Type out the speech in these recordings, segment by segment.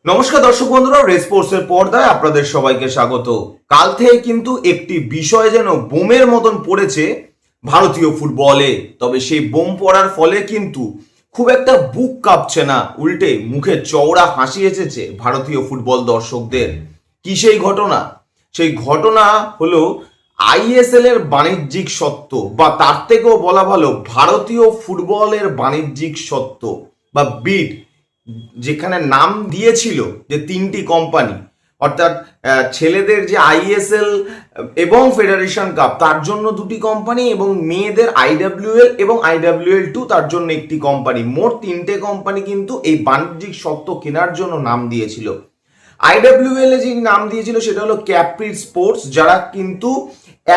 নমস্কার দর্শক বন্ধুরা, রেসপোর্টসের পর্দায় আপনাদের সবাইকে স্বাগত। কাল থেকে কিন্তু একটি বিষয় যেন বোমের মতন পড়েছে ভারতীয় ফুটবলে। তবে সেই বোম পড়ার ফলে কিন্তু খুব একটা বুক কাঁপছে না, উল্টে মুখে চওড়া হাসি এসেছে ভারতীয় ফুটবল দর্শকদের। কি সেই ঘটনা? সেই ঘটনা হলো আইএসএল এর বাণিজ্যিক সত্ত্ব, বা তার থেকেও বলা ভালো ভারতীয় ফুটবলের বাণিজ্যিক সত্ত্ব বা বিড, যেখানে নাম দিয়েছিল যে তিনটি কোম্পানি, অর্থাৎ ছেলেদের যে আইএসএল এবং ফেডারেশন কাপ তার জন্য দুটি কোম্পানি, এবং মেয়েদের আইডব্লিউএল এবং আইডব্লিউএল 2 তার জন্য একটি কোম্পানি, মোট তিনটে কোম্পানি কিন্তু এই বাণিজ্যিক সত্ত্ব কেনার জন্য নাম দিয়েছিল। আইডব্লিউএল এ যে নাম দিয়েছিল সেটা হলো ক্যাপ্রি স্পোর্টস, যারা কিন্তু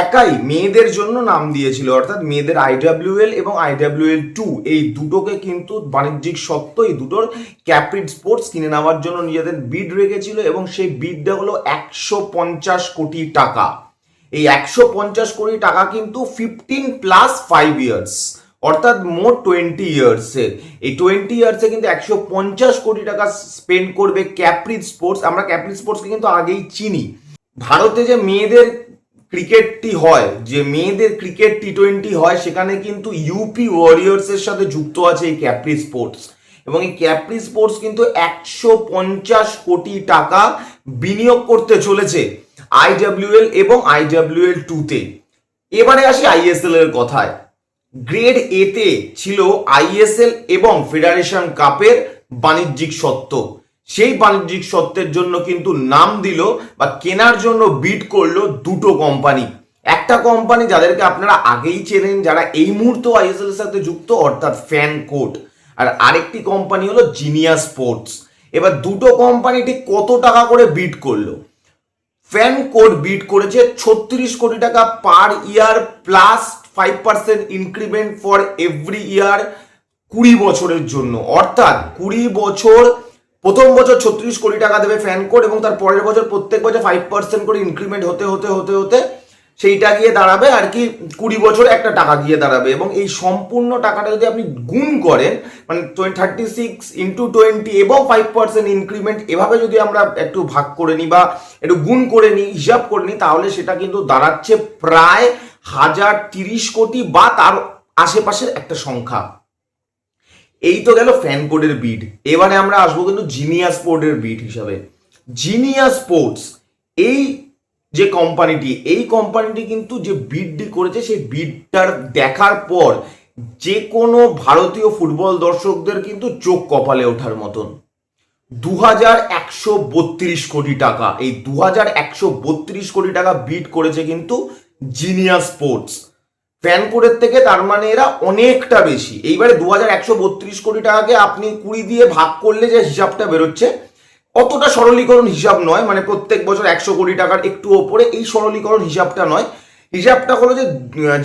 একাই মেয়েদের জন্য নাম দিয়েছিল, অর্থাৎ মেয়েদের আইডব্লিউএল এবং আইডব্লিউএল 2 এই দুটোকে কিন্তু বাণিজ্যিক সত্ত্ব এই দুটোর ক্যাপ্রি স্পোর্টস কিনে নেওয়ার জন্য নিজেদের বিড রেখেছিল, এবং সেই বিডটা হলো 150 কোটি টাকা। এই 150 কোটি টাকা কিন্তু 15+5 ইয়ার্স, অর্থাৎ মোট 20 ইয়ার্সে, এই 20 ইয়ার্সে কিন্তু 150 কোটি টাকা স্পেন্ড করবে ক্যাপ্রি স্পোর্টস। আমরা ক্যাপ্রি স্পোর্টসকে কিন্তু আগেই চিনি। ভারতে যে মেয়েদের ক্রিকেটটি হয়, যে মেয়েদের ক্রিকেট টি20 হয়, সেখানে কিন্তু ইউপি ওয়ারিয়র্স এর সাথে যুক্ত আছে এই ক্যাপ্রি স্পোর্টস, এবং এই ক্যাপ্রি স্পোর্টস কিন্তু 150 কোটি টাকা বিনিয়োগ করতে চলেছে আইডব্লিউএল এবং আইডব্লিউএল 2 তে। এবারে আসি আইএসএল এর কথায়। গ্রেড এ তে ছিল আইএসএল এবং ফেডারেশন কাপের বাণিজ্যিক সত্ত্ব। সেই বাণিজ্যিক সত্ত্বের জন্য কিন্তু নাম দিল বা কেনার জন্য বিড করলো দুটো কোম্পানি। একটা কোম্পানি যাদেরকে আপনারা আগেই চেনেন, যারা এই মুহূর্তে আইএসএল এর সাথে যুক্ত, অর্থাৎ ফ্যান কোড, আর আরেকটি কোম্পানি হলো জিনিয়াস স্পোর্টস। এবার দুটো কোম্পানি ঠিক কত টাকা করে বিড করলো? ফ্যান কোড বিড করেছে 36 কোটি টাকা per year plus 5% increment for every year 20 বছরের জন্য। অর্থাৎ 20 বছর, প্রথম বছর 36 কোটি টাকা দেবে ফ্যান কোড, এবং তার পরের বছর প্রত্যেক বছর 5% করে ইনক্রিমেন্ট হতে হতে হতে হতে সেইটা গিয়ে দাঁড়াবে আর কি 20 বছরে একটা টাকা গিয়ে দাঁড়াবে। এবং এই সম্পূর্ণ টাকাটা যদি আপনি গুণ করেন, মানে 36 ইন্টু 20 এবং 5% ইনক্রিমেন্ট, এভাবে যদি আমরা একটু ভাগ করে নিই বা একটু গুণ করে নিই, হিসাব করে নিই, তাহলে সেটা কিন্তু দাঁড়াচ্ছে প্রায় 1030 কোটি বা তার আশেপাশের একটা সংখ্যা। এই তো গেল ফ্যান কোডের বিড। এবারে আমরা আসবো কিন্তু জিনিয়াস স্পোর্টের বিড হিসাবে। জিনিয়াস স্পোর্টস এই যে কোম্পানিটি, এই কোম্পানিটি কিন্তু যে বিডটি করেছে, সেই বিডটার দেখার পর যে কোনো ভারতীয় ফুটবল দর্শকদের কিন্তু চোখ কপালে ওঠার মতন। 2132 কোটি টাকা, এই 2132 কোটি টাকা বিড করেছে কিন্তু জিনিয়াস স্পোর্টস ফ্যান কোডের থেকে। তার মানে এরা অনেকটা বেশি। এইবারে 2132 কোটি টাকাকে আপনি 20 দিয়ে ভাগ করলে যে হিসাবটা বেরোচ্ছে, অতটা সরলীকরণ হিসাব নয়, মানে প্রত্যেক বছর 100 কোটি টাকার একটু ওপরে, এই সরলীকরণ হিসাবটা নয়। হিসাবটা হলো যে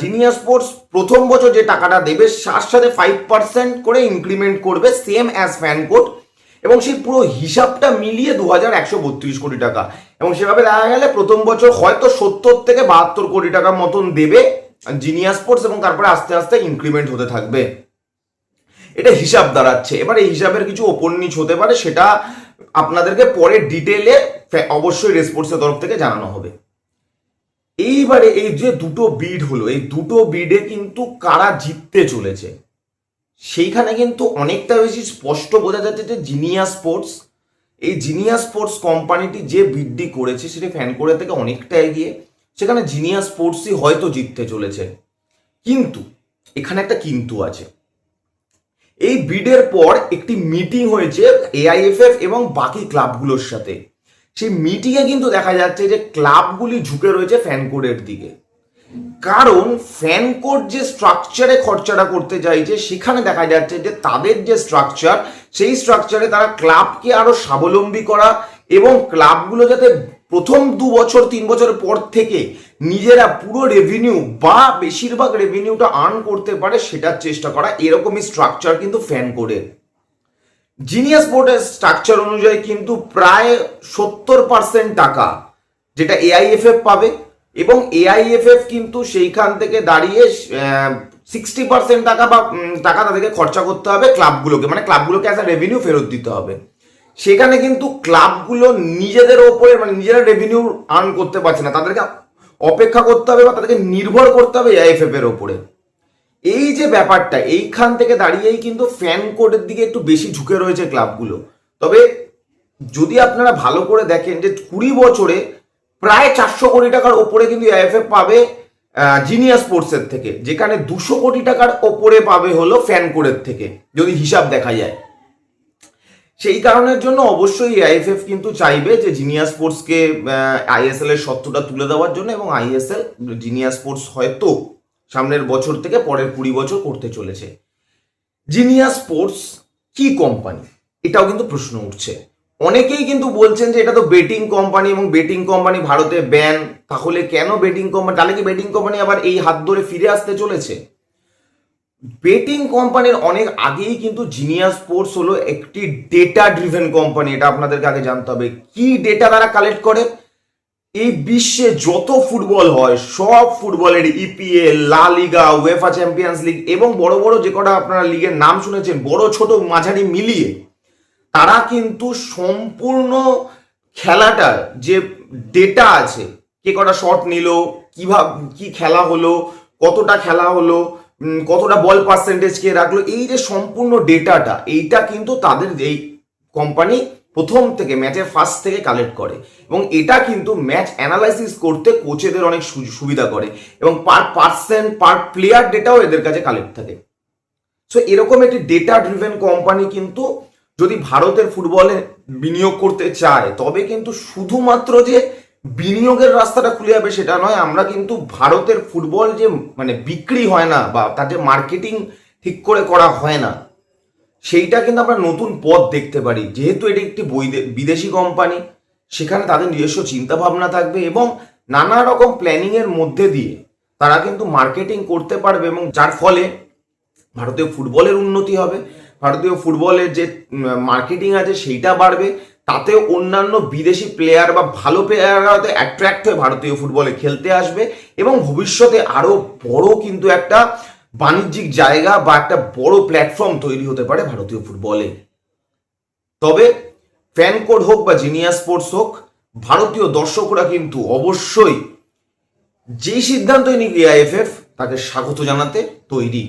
জিনিয়াস স্পোর্টস প্রথম বছর যে টাকাটা দেবে তার সাথে 5% করে ইনক্রিমেন্ট করবে, সেম অ্যাজ ফ্যান কোড, এবং সেই পুরো হিসাবটা মিলিয়ে 2132 কোটি টাকা। এবং সেভাবে দেখা গেলে প্রথম বছর হয়তো 70 থেকে 72 কোটি টাকার মতন দেবে জিনিয়াস স্পোর্টস, এবং তারপরে আস্তে আস্তে ইনক্রিমেন্ট হতে থাকবে। এটা হিসাব দাঁড়াচ্ছে। এবার এই হিসাবের কিছু ওপর নিচ হতে পারে, সেটা আপনাদেরকে পরে ডিটেলে অবশ্যই রেসপোর্টসের তরফ থেকে জানানো হবে। এইবারে এই যে দুটো বিড হলো, এই দুটো বিডে কিন্তু কারা জিততে চলেছে সেইখানে কিন্তু অনেকটা বেশি স্পষ্ট বোঝা যাচ্ছে যে জিনিয়াস স্পোর্টস, এই জিনিয়াস স্পোর্টস কোম্পানিটি যে বিডটি করেছে সেটা ফ্যান কোডের থেকে অনেকটা এগিয়ে। সেখানে জিনিয়াস স্পোর্টসই হয়তো জিততে চলেছে। কিন্তু এখানে একটা কিন্তু আছে। এই বিডের পর একটি মিটিং হয়েছে এআইএফএফ এবং বাকি ক্লাবগুলোর সাথে। সেই মিটিংয়ে কিন্তু দেখা যাচ্ছে যে ক্লাবগুলি ঝুঁকে রয়েছে ফ্যান কোডের দিকে, কারণ ফ্যান কোড যে স্ট্রাকচারে খরচাটা করতে চাইছে, সেখানে দেখা যাচ্ছে যে তাদের যে স্ট্রাকচার, সেই স্ট্রাকচারে তারা ক্লাবকে আরো স্বাবলম্বী করা, এবং ক্লাবগুলো যাতে প্রথম 2 বছর 3 বছরের পর থেকে নিজেরা পুরো রেভিনিউ বা বেশিরভাগ রেভিনিউটা আর্ন করতে পারে, সেটার চেষ্টা করা। এরকমই স্ট্রাকচার কিন্তু ফ্যান কোডের। জিনিয়াস স্পোর্টের স্ট্রাকচার অনুযায়ী কিন্তু প্রায় 70% টাকা যেটা এআইএফএফ পাবে, এবং এআইএফএফ কিন্তু সেইখান থেকে দাঁড়িয়ে 60% টাকা বা টাকা তাদেরকে খরচা করতে হবে ক্লাবগুলোকে, মানে ক্লাবগুলোকে অ্যাজ আ রেভিনিউ ফেরত দিতে হবে। সেখানে কিন্তু ক্লাবগুলো নিজেদের ওপরে মানে নিজেরা রেভিনিউ আর্ন করতে পারছে না, তাদেরকে অপেক্ষা করতে হবে বা তাদেরকে নির্ভর করতে হবে এআইএফএফ এর ওপরে। এই যে ব্যাপারটা, এইখান থেকে দাঁড়িয়েই কিন্তু ফ্যান কোডের দিকে একটু বেশি ঝুঁকে রয়েছে ক্লাবগুলো। তবে যদি আপনারা ভালো করে দেখেন যে 20 বছরে প্রায় 400 কোটি টাকার ওপরে কিন্তু এআইএফএফ পাবে জিনিয়াস স্পোর্টসের থেকে, যেখানে 200 কোটি টাকার ওপরে পাবে হলো ফ্যান কোডের থেকে, যদি হিসাব দেখা যায়। সেই কারণের জন্য অবশ্যই এআইএফএফ কিন্তু চাইবে যে জিনিয়াস স্পোর্টসকে আইএসএল এর সত্ত্বটা তুলে দেওয়ার জন্য, এবং আইএসএল জিনিয়াস স্পোর্টস হয়তো সামনের বছর থেকে পরের 20 বছর করতে চলেছে। জিনিয়াস স্পোর্টস কি কোম্পানি, এটাও কিন্তু প্রশ্ন উঠছে। অনেকেই কিন্তু বলছেন যে এটা তো বেটিং কোম্পানি, এবং বেটিং কোম্পানি ভারতে ব্যান, তাহলে কেন বেটিং কোম্পানি, তাহলে কি বেটিং কোম্পানি আবার এই হাত ধরে ফিরে আসতে চলেছে? বেটিং কোম্পানির অনেক আগেই কিন্তু জিনিয়াস স্পোর্টস হলো একটি ডেটা ড্রিভেন কোম্পানি, এটা আপনাদেরকে আগে জানতে হবে। কি ডেটা তারা কালেক্ট করে? এই বিশ্বে যত ফুটবল হয় সব ফুটবলের ইপিএল, লা লিগা, উয়েফা চ্যাম্পিয়ন্স লিগ এবং বড় বড় যে কটা আপনারা লিগের নাম শুনেছেন, বড় ছোট মাঝারি মিলিয়ে তারা কিন্তু সম্পূর্ণ খেলাটার যে ডেটা আছে, কে কটা শট নিল, কিভাবে কি খেলা হলো, কতটা খেলা হলো, কতটা বল পার্সেন্টেজ কে রাখলো, এই যে সম্পূর্ণ ডেটাটা, এইটা কিন্তু তাদের এই কোম্পানি প্রথম থেকে ম্যাচের ফার্স্ট থেকে কালেক্ট করে, এবং এটা কিন্তু ম্যাচ অ্যানালাইসিস করতে কোচেদের অনেক সুবিধা করে, এবং পার পার্সেন্ট পার প্লেয়ার ডেটাও এদের কাছে কালেক্ট থাকে। সো এরকম একটি ডেটা ড্রিভেন কোম্পানি কিন্তু যদি ভারতের ফুটবলে বিনিয়োগ করতে চায়, তবে কিন্তু শুধুমাত্র যে বিনিয়োগের রাস্তাটা খুলে যাবে সেটা নয়। আমরা কিন্তু ভারতের ফুটবল যে মানে বিক্রি হয় না বা তার যে মার্কেটিং ঠিক করে করা হয় না, সেইটা কিন্তু আমরা নতুন পথ দেখতে পারি। যেহেতু এটি একটি বিদেশি কোম্পানি, সেখানে তাদের নিজস্ব চিন্তা ভাবনা থাকবে, এবং নানা রকম প্ল্যানিং এর মধ্যে দিয়ে তারা কিন্তু মার্কেটিং করতে পারবে, এবং যার ফলে ভারতীয় ফুটবলের উন্নতি হবে, ভারতীয় ফুটবলের যে মার্কেটিং আছে সেইটা বাড়বে, তাতে অন্যান্য বিদেশি প্লেয়ার বা ভালো প্লেয়াররা হয়তো অ্যাট্রাক্ট হয়ে ভারতীয় ফুটবলে খেলতে আসবে, এবং ভবিষ্যতে আরো বড় কিন্তু একটা বাণিজ্যিক জায়গা বা একটা বড় প্ল্যাটফর্ম তৈরি হতে পারে ভারতীয় ফুটবলে। তবে ফ্যান কোড হোক বা জিনিয়াস স্পোর্টস হোক, ভারতীয় দর্শকরা কিন্তু অবশ্যই যেই সিদ্ধান্তই নিক এআইএফএফ তাকে স্বাগত জানাতে তৈরি।